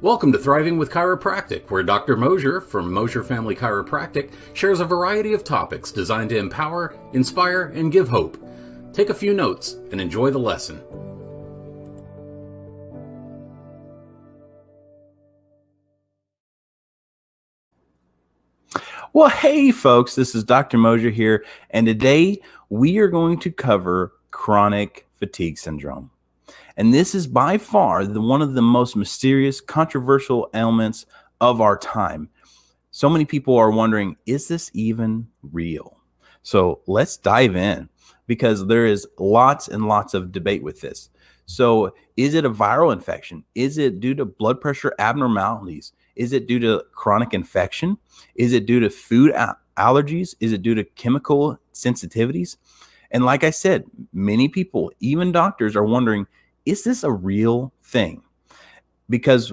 Welcome to Thriving with Chiropractic, where Dr. Mosier from Mosier Family Chiropractic shares a variety of topics designed to empower, inspire, and give hope. Take a few notes and enjoy the lesson. Well, hey folks, this is Dr. Mosier here, and today we are going to cover chronic fatigue syndrome. And this is by far one of the most mysterious, controversial ailments of our time. So many people are wondering, is this even real? So let's dive in, because there is lots and lots of debate with this. So is it a viral infection? Is it due to blood pressure abnormalities? Is it due to chronic infection? Is it due to food allergies? Is it due to chemical sensitivities? And like I said, many people, even doctors, are wondering, is this a real thing? Because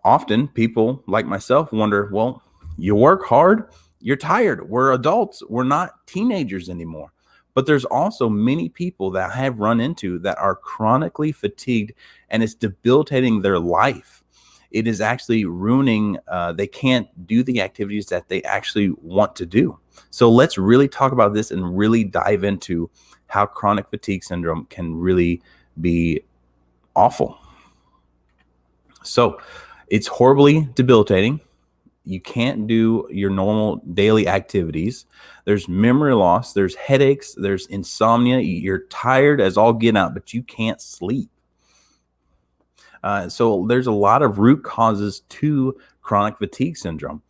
often people like myself wonder, well, you work hard, you're tired. We're adults. We're not teenagers anymore. But there's also many people that I have run into that are chronically fatigued, and it's debilitating their life. It is actually ruining, they can't do the activities that they actually want to do. So let's really talk about this and really dive into how chronic fatigue syndrome can really be awful. So it's horribly debilitating. You can't do your normal daily activities. There's memory loss, there's headaches, there's insomnia. You're tired as all get out, but you can't sleep. So there's a lot of root causes to chronic fatigue syndrome.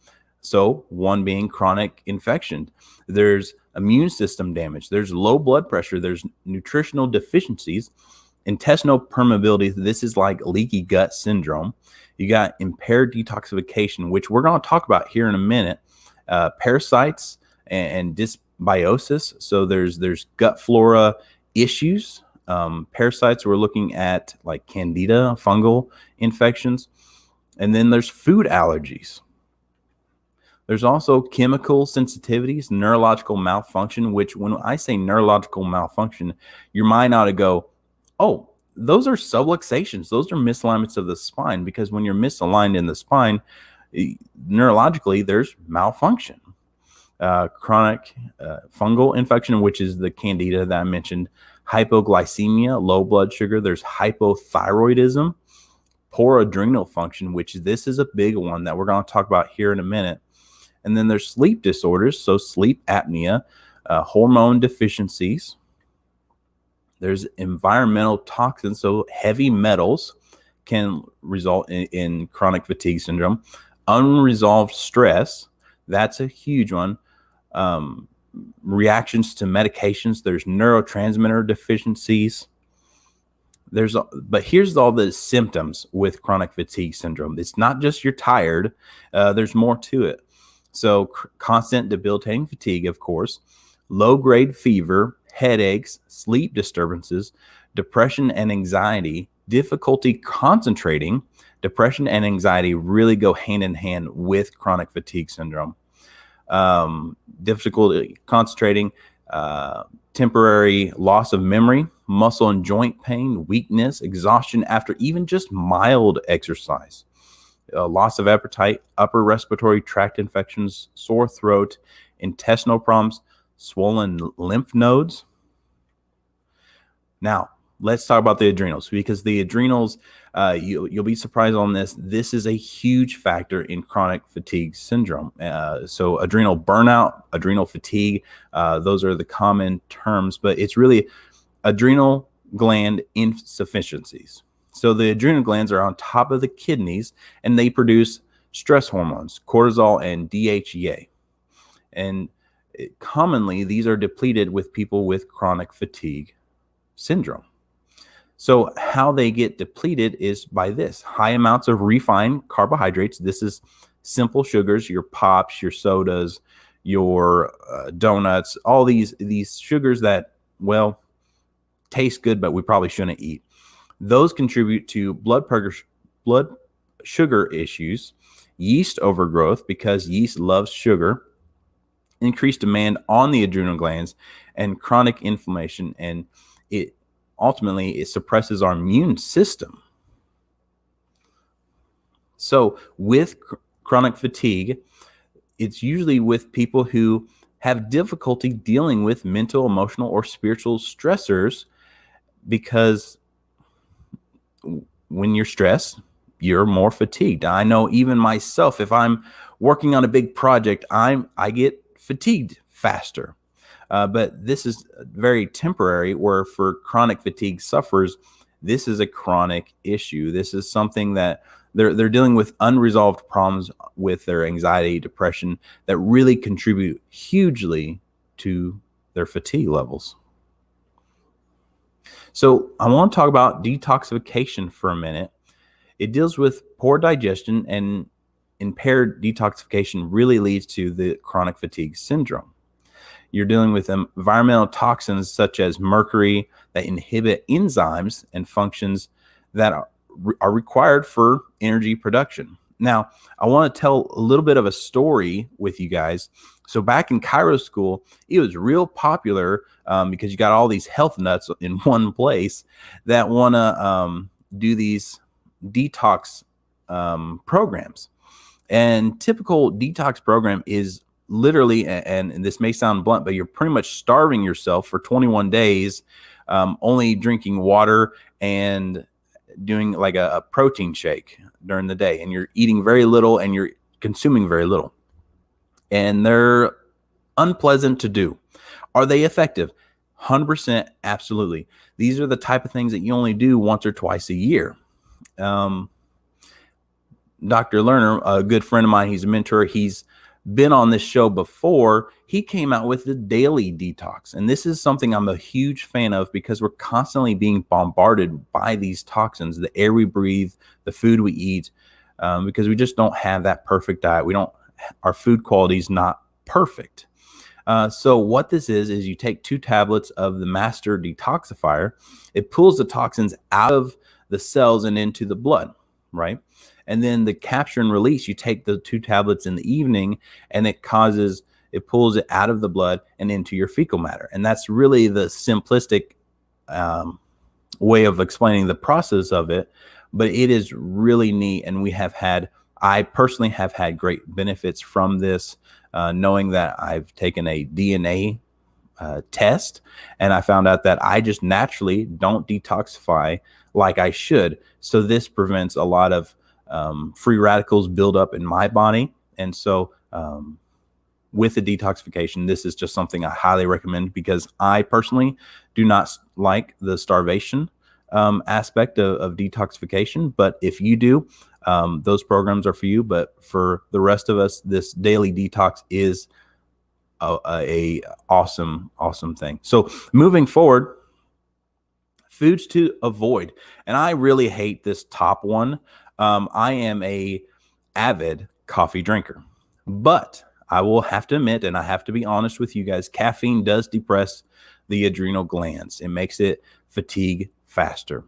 So one being chronic infection. There's immune system damage. There's low blood pressure. There's nutritional deficiencies, intestinal permeability. This is like leaky gut syndrome. You got impaired detoxification, which we're going to talk about here in a minute. Parasites and dysbiosis. So there's gut flora issues. Parasites, we're looking at like candida, fungal infections. And then there's food allergies. There's also chemical sensitivities, neurological malfunction, which when I say neurological malfunction, your mind ought to go, oh, those are subluxations. Those are misalignments of the spine, because when you're misaligned in the spine, neurologically, there's malfunction. Chronic fungal infection, which is the candida that I mentioned. Hypoglycemia, low blood sugar. There's hypothyroidism. Poor adrenal function, which this is a big one that we're going to talk about here in a minute. And then there's sleep disorders, so sleep apnea, hormone deficiencies. There's environmental toxins, so heavy metals can result in chronic fatigue syndrome. Unresolved stress, that's a huge one. Reactions to medications, there's neurotransmitter deficiencies. But here's all the symptoms with chronic fatigue syndrome. It's not just you're tired, there's more to it. So constant debilitating fatigue, of course, low-grade fever, headaches, sleep disturbances, depression and anxiety, difficulty concentrating. Depression and anxiety really go hand in hand with chronic fatigue syndrome. Difficulty concentrating, temporary loss of memory, muscle and joint pain, weakness, exhaustion after even just mild exercise, loss of appetite, upper respiratory tract infections, sore throat, intestinal problems, swollen lymph nodes. Now, let's talk about the adrenals, because the adrenals, you'll be surprised on this. This is a huge factor in chronic fatigue syndrome. So adrenal burnout, adrenal fatigue, those are the common terms, but it's really adrenal gland insufficiencies. So the adrenal glands are on top of the kidneys, and they produce stress hormones, cortisol and DHEA. And commonly, these are depleted with people with chronic fatigue syndrome. So how they get depleted is by this: high amounts of refined carbohydrates. This is simple sugars, your pops, your sodas, your donuts, all these sugars that, well, taste good, but we probably shouldn't eat. Those contribute to blood sugar issues, yeast overgrowth, because yeast loves sugar, increased demand on the adrenal glands, and chronic inflammation. And it ultimately suppresses our immune system. So with chronic fatigue, it's usually with people who have difficulty dealing with mental, emotional, or spiritual stressors, because when you're stressed, you're more fatigued. I know even myself, if I'm working on a big project, I get fatigued faster. But this is very temporary, where for chronic fatigue sufferers, this is a chronic issue. This is something that they're dealing with unresolved problems with their anxiety, depression, that really contribute hugely to their fatigue levels. So I want to talk about detoxification for a minute. It deals with poor digestion, and impaired detoxification really leads to the chronic fatigue syndrome. You're dealing with environmental toxins such as mercury that inhibit enzymes and functions that are required for energy production. Now, I want to tell a little bit of a story with you guys. So back in chiro school, it was real popular because you got all these health nuts in one place that want to do these detox programs. And typical detox program is literally, and this may sound blunt, but you're pretty much starving yourself for 21 days, only drinking water and doing like a protein shake during the day. And you're eating very little and you're consuming very little. And they're unpleasant to do. Are they effective? 100% absolutely. These are the type of things that you only do once or twice a year. Dr. Lerner, a good friend of mine, he's a mentor. He's been on this show before. He came out with the daily detox. And this is something I'm a huge fan of, because we're constantly being bombarded by these toxins, the air we breathe, the food we eat, because we just don't have that perfect diet. Our food quality is not perfect. So what this is you take 2 tablets of the master detoxifier. It pulls the toxins out of the cells and into the blood, right? And then the capture and release, you take the 2 tablets in the evening, and it pulls it out of the blood and into your fecal matter. And that's really the simplistic way of explaining the process of it. But it is really neat. And I personally have had great benefits from this, knowing that I've taken a DNA test, and I found out that I just naturally don't detoxify like I should. So this prevents a lot of free radicals build up in my body. And so with the detoxification, this is just something I highly recommend, because I personally do not like the starvation aspect of detoxification. But if you do, those programs are for you. But for the rest of us, this daily detox is a awesome thing. So moving forward, foods to avoid. And I really hate this top one. I am a avid coffee drinker, but I will have to admit, and I have to be honest with you guys, caffeine does depress the adrenal glands. It makes it fatigue faster.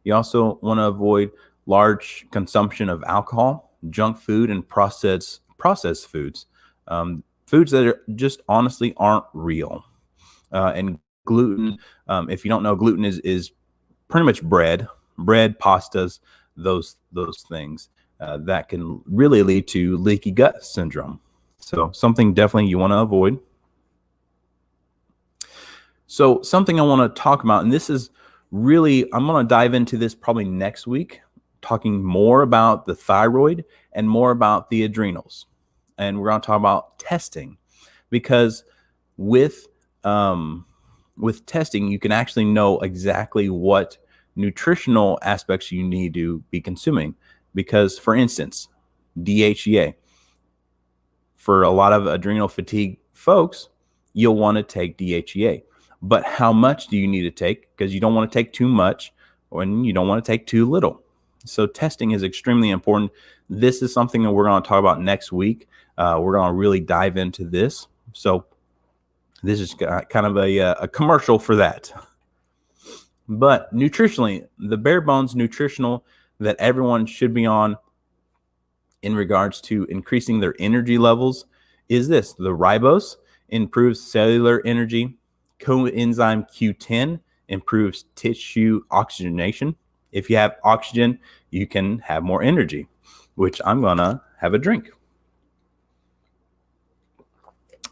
You also want to avoid large consumption of alcohol, junk food, and processed foods. Foods that are just honestly aren't real. And gluten, if you don't know, gluten is pretty much bread, pastas, those things that can really lead to leaky gut syndrome. So something definitely you want to avoid. So something I want to talk about, and this is really, I'm going to dive into this probably next week, talking more about the thyroid and more about the adrenals. And we're going to talk about testing, because with testing, you can actually know exactly what nutritional aspects you need to be consuming. Because, for instance, DHEA, for a lot of adrenal fatigue folks, you'll want to take DHEA. But how much do you need to take? Because you don't want to take too much, and you don't want to take too little. So testing is extremely important. This is something that we're going to talk about next week. We're going to really dive into this. So this is kind of a commercial for that. But nutritionally, the bare bones nutritional that everyone should be on in regards to increasing their energy levels is this. The ribose improves cellular energy. Coenzyme Q10 improves tissue oxygenation. If you have oxygen, you can have more energy. which I'm going to have a drink.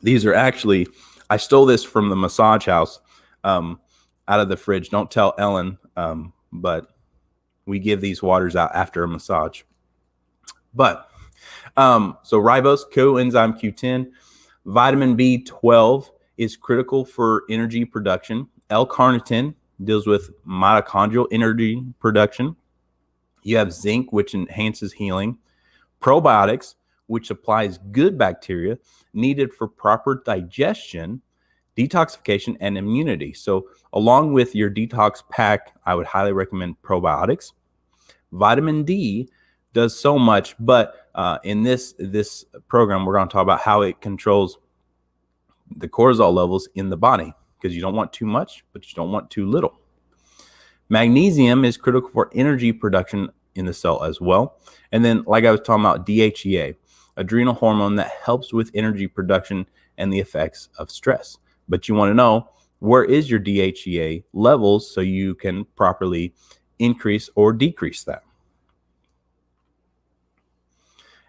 These are actually, I stole this from the massage house out of the fridge. Don't tell Ellen, but we give these waters out after a massage. But so ribose, coenzyme Q10, vitamin B12 is critical for energy production. L-carnitine deals with mitochondrial energy production. You have zinc, which enhances healing. Probiotics, which supplies good bacteria needed for proper digestion, detoxification, and immunity. So along with your detox pack, I would highly recommend probiotics. Vitamin D does so much, but in this program, we're going to talk about how it controls the cortisol levels in the body, because you don't want too much, but you don't want too little. Magnesium is critical for energy production in the cell as well. And then, like I was talking about, DHEA, adrenal hormone that helps with energy production and the effects of stress. But you want to know, where is your DHEA levels so you can properly increase or decrease that.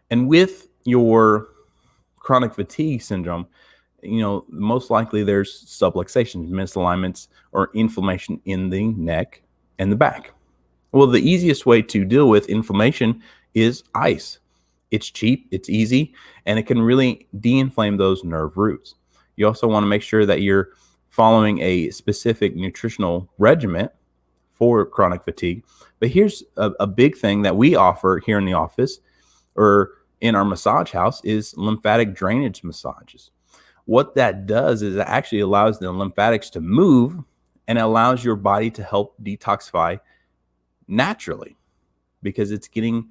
And with your chronic fatigue syndrome, most likely there's subluxations, misalignments, or inflammation in the neck and the back. Well, the easiest way to deal with inflammation is ice. It's cheap, it's easy, and it can really de-inflame those nerve roots. You also want to make sure that you're following a specific nutritional regimen for chronic fatigue. But here's a big thing that we offer here in the office or in our massage house is lymphatic drainage massages. What that does is it actually allows the lymphatics to move and allows your body to help detoxify naturally because it's getting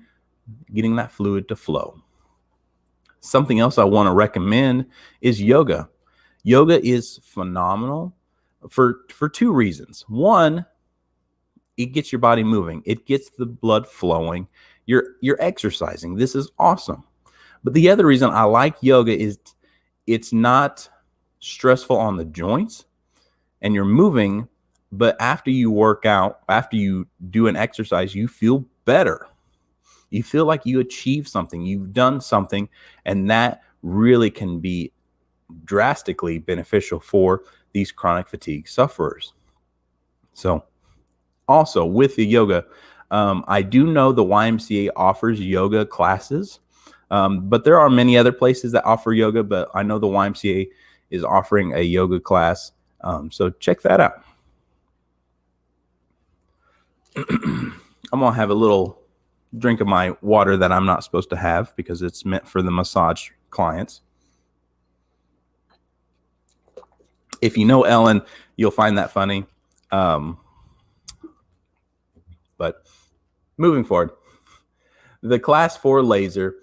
that fluid to flow. Something else I want to recommend is yoga. Yoga is phenomenal for two reasons. One, it gets your body moving. It gets the blood flowing. You're exercising. This is awesome. But the other reason I like yoga is it's not stressful on the joints and you're moving, but after you work out, after you do an exercise, you feel better. You feel like you achieved something, you've done something, and that really can be drastically beneficial for these chronic fatigue sufferers. So also with the yoga, I do know the YMCA offers yoga classes, but there are many other places that offer yoga, but I know the YMCA is offering a yoga class. So check that out. I'm going to have a little drink of my water that I'm not supposed to have because it's meant for the massage clients. If you know Ellen, you'll find that funny. But moving forward, the class 4 laser,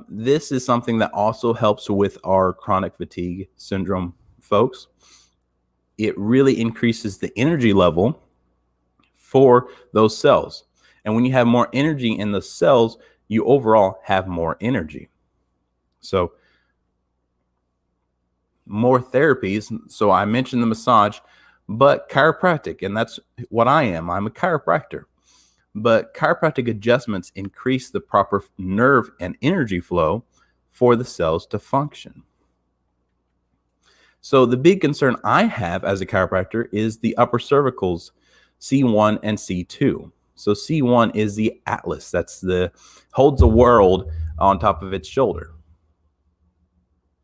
this is something that also helps with our chronic fatigue syndrome folks. It really increases the energy level for those cells. And when you have more energy in the cells, you overall have more energy. So more therapies. So I mentioned the massage, but chiropractic, and that's what I am. I'm a chiropractor. But chiropractic adjustments increase the proper nerve and energy flow for the cells to function. So the big concern I have as a chiropractor is the upper cervicals, C1 and C2. So C1 is the atlas. Holds the world on top of its shoulder.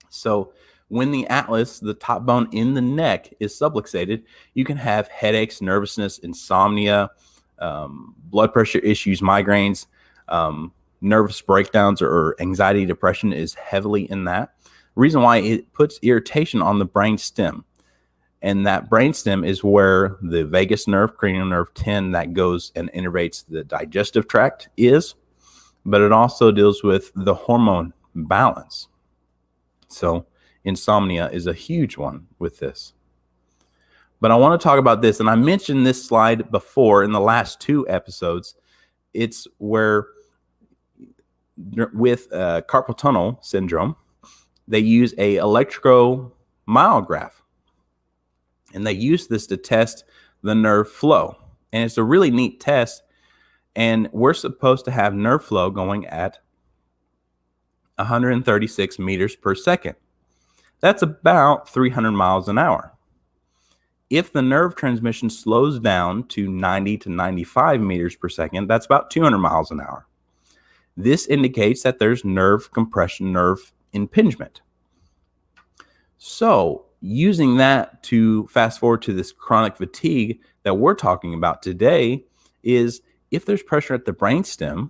So when the atlas, the top bone in the neck, is subluxated, you can have headaches, nervousness, insomnia, blood pressure issues, migraines, nervous breakdowns, or anxiety, depression is heavily in that. Reason why it puts irritation on the brain stem. And that brainstem is where the vagus nerve, cranial nerve 10 that goes and innervates the digestive tract is, but it also deals with the hormone balance. So insomnia is a huge one with this. But I want to talk about this, and I mentioned this slide before in the last 2 episodes. It's where with carpal tunnel syndrome, they use a electromyograph. And they use this to test the nerve flow. And it's a really neat test. And we're supposed to have nerve flow going at 136 meters per second. That's about 300 miles an hour. If the nerve transmission slows down to 90 to 95 meters per second, that's about 200 miles an hour. This indicates that there's nerve compression, nerve impingement. So using that to fast forward to this chronic fatigue that we're talking about today is if there's pressure at the brainstem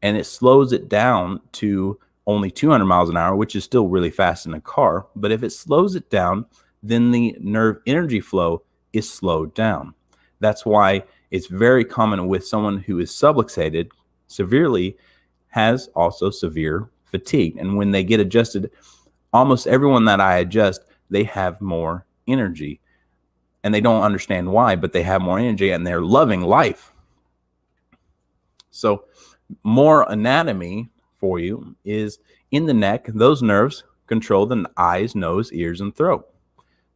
and it slows it down to only 200 miles an hour, which is still really fast in a car, but if it slows it down, then the nerve energy flow is slowed down. That's why it's very common with someone who is subluxated severely has also severe fatigue. And when they get adjusted, almost everyone that I adjust, they have more energy. And they don't understand why, but they have more energy and they're loving life. So more anatomy for you is in the neck. Those nerves control the eyes, nose, ears, and throat.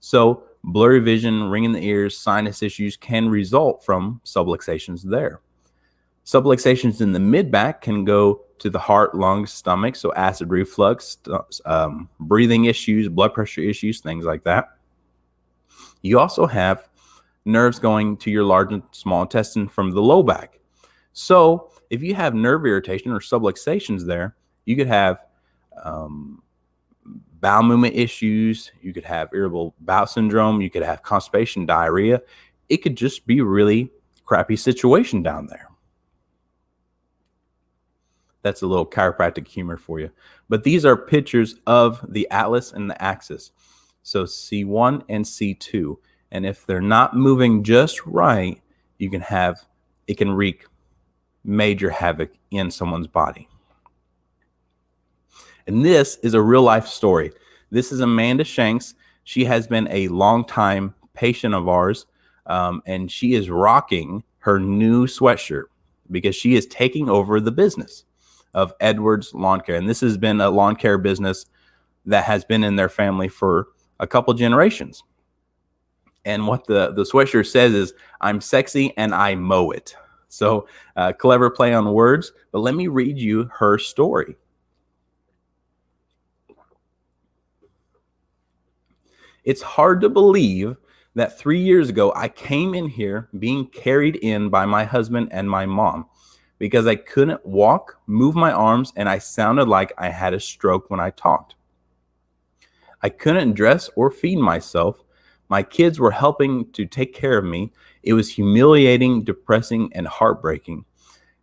So blurry vision, ring in the ears, sinus issues can result from subluxations there. Subluxations in the mid-back can go to the heart, lungs, stomach, so acid reflux, breathing issues, blood pressure issues, things like that. You also have nerves going to your large and small intestine from the low back. So if you have nerve irritation or subluxations there, you could have bowel movement issues, you could have irritable bowel syndrome, you could have constipation, diarrhea. It could just be a really crappy situation down there. That's a little chiropractic humor for you. But these are pictures of the atlas and the axis. So C1 and C2. And if they're not moving just right, it can wreak major havoc in someone's body. And this is a real life story. This is Amanda Shanks. She has been a longtime patient of ours, and she is rocking her new sweatshirt because she is taking over the business of Edwards Lawn Care. And this has been a lawn care business that has been in their family for a couple generations. And what the sweatshirt says is, I'm sexy and I mow it. So clever play on words, but let me read you her story. It's hard to believe that 3 years ago, I came in here being carried in by my husband and my mom because I couldn't walk, move my arms, and I sounded like I had a stroke when I talked. I couldn't dress or feed myself. My kids were helping to take care of me. It was humiliating, depressing, and heartbreaking.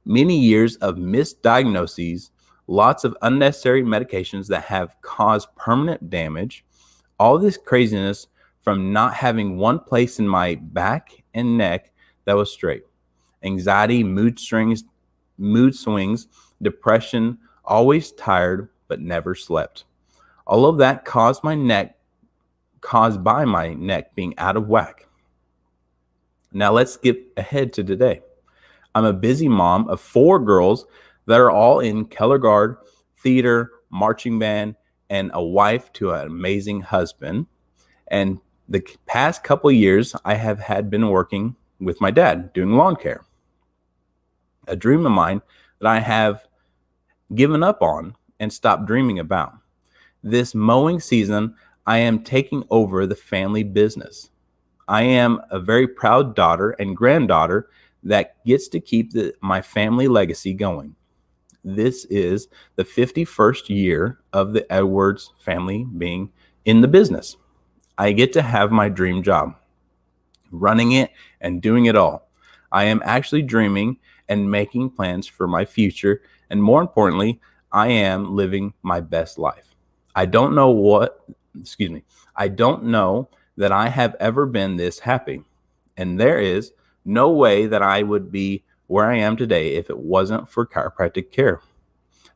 Many years of misdiagnoses, lots of unnecessary medications that have caused permanent damage, all this craziness from not having one place in my back and neck that was straight. Anxiety, mood swings, depression, always tired, but never slept. All of that caused by my neck being out of whack. Now let's skip ahead to today. I'm a busy mom of 4 girls that are all in color guard, theater, marching band, and a wife to an amazing husband. And the past couple of years, I have been working with my dad doing lawn care. A dream of mine that I have given up on and stopped dreaming about. This mowing season, I am taking over the family business. I am a very proud daughter and granddaughter that gets to keep my family legacy going. This is the 51st year of the Edwards family being in the business. I get to have my dream job, running it and doing it all. I am actually dreaming and making plans for my future. And more importantly, I am living my best life. I don't know that I have ever been this happy. And there is no way that I would be where I am today if it wasn't for chiropractic care.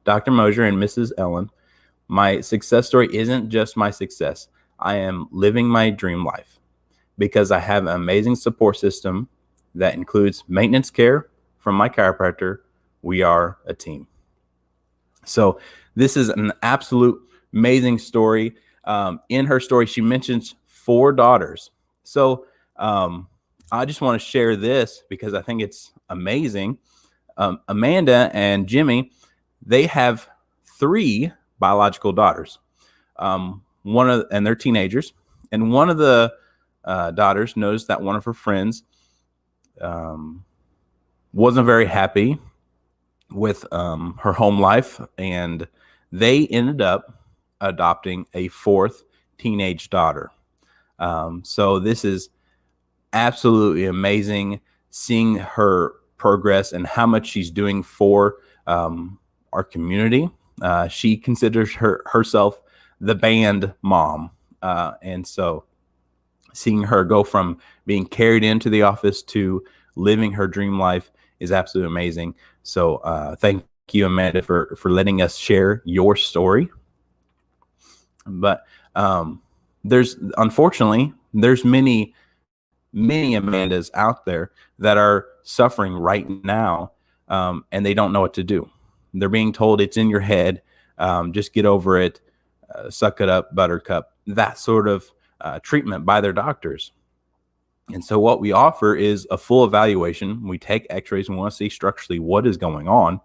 Dr. Mosier and Mrs. Ellen, my success story isn't just my success. I am living my dream life because I have an amazing support system that includes maintenance care from my chiropractor. We are a team. So this is an absolute amazing story. In her story, she mentions 4 daughters. So I just want to share this because I think it's amazing. Amanda and Jimmy, they have 3 biological daughters. And they're teenagers. And one of the daughters noticed that one of her friends wasn't very happy with her home life, and they ended up adopting a 4th teenage daughter. So this is absolutely amazing, seeing her progress and how much she's doing for our community. She considers herself the band mom. And so seeing her go from being carried into the office to living her dream life is absolutely amazing. So thank you, Amanda, for letting us share your story. But unfortunately, there's many Amandas out there that are suffering right now, and they don't know what to do. They're being told it's in your head, just get over it, suck it up, buttercup, that sort of treatment by their doctors. And so what we offer is a full evaluation. We take x-rays and we want to see structurally what is going on,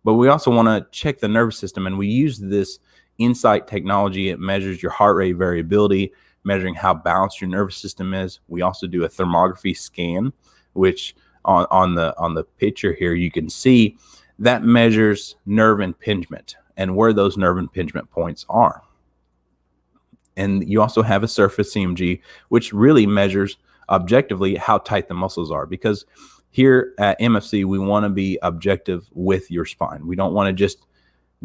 but we also want to check the nervous system. And we use this insight technology. It measures your heart rate variability, measuring how balanced your nervous system is. We also do a thermography scan, which on the picture here, you can see that measures nerve impingement and where those nerve impingement points are. And you also have a surface CMG, which really measures objectively how tight the muscles are, because here at MFC, we want to be objective with your spine. We don't want to just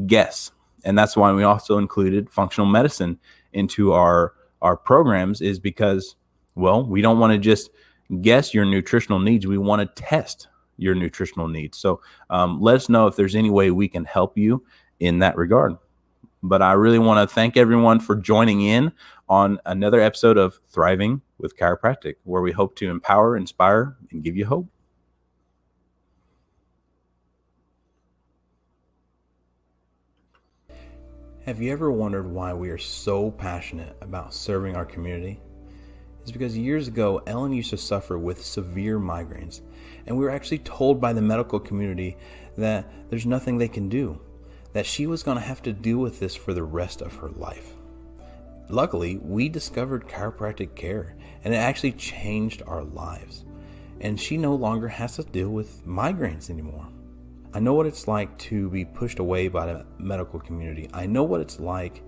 guess. And that's why we also included functional medicine into our programs, is because, well, we don't want to just guess your nutritional needs. We want to test your nutritional needs. So let us know if there's any way we can help you in that regard. But I really want to thank everyone for joining in on another episode of Thriving with Chiropractic, where we hope to empower, inspire, and give you hope. Have you ever wondered why we are so passionate about serving our community? It's because years ago, Ellen used to suffer with severe migraines, and we were actually told by the medical community that there's nothing they can do, that she was going to have to deal with this for the rest of her life. Luckily, we discovered chiropractic care, and it actually changed our lives. And she no longer has to deal with migraines anymore. I know what it's like to be pushed away by the medical community. I know what it's like,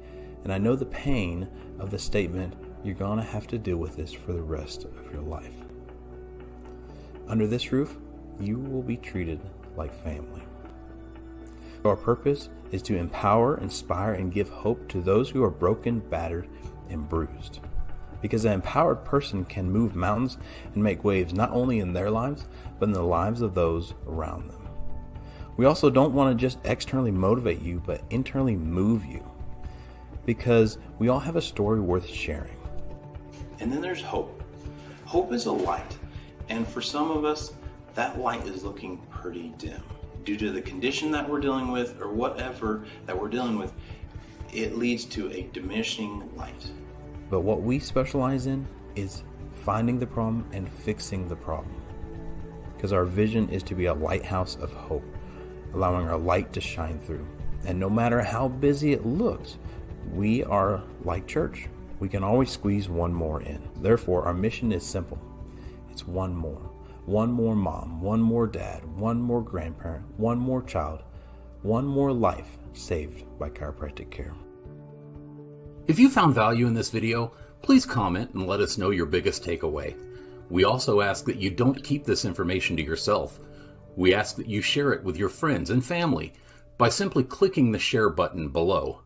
and I know the pain of the statement, you're going to have to deal with this for the rest of your life. Under this roof, you will be treated like family. Our purpose is to empower, inspire, and give hope to those who are broken, battered, and bruised. Because an empowered person can move mountains and make waves not only in their lives, but in the lives of those around them. We also don't want to just externally motivate you, but internally move you. Because we all have a story worth sharing. And then there's hope. Hope is a light. And for some of us, that light is looking pretty dim. Due to the condition that we're dealing with, or whatever that we're dealing with, it leads to a diminishing light. But what we specialize in is finding the problem and fixing the problem. Because our vision is to be a lighthouse of hope, allowing our light to shine through. And no matter how busy it looks, we are like church. We can always squeeze one more in. Therefore, our mission is simple. It's one more. One more mom, one more dad, one more grandparent, one more child, one more life saved by chiropractic care. If you found value in this video, please comment and let us know your biggest takeaway. We also ask that you don't keep this information to yourself. We ask that you share it with your friends and family by simply clicking the share button below.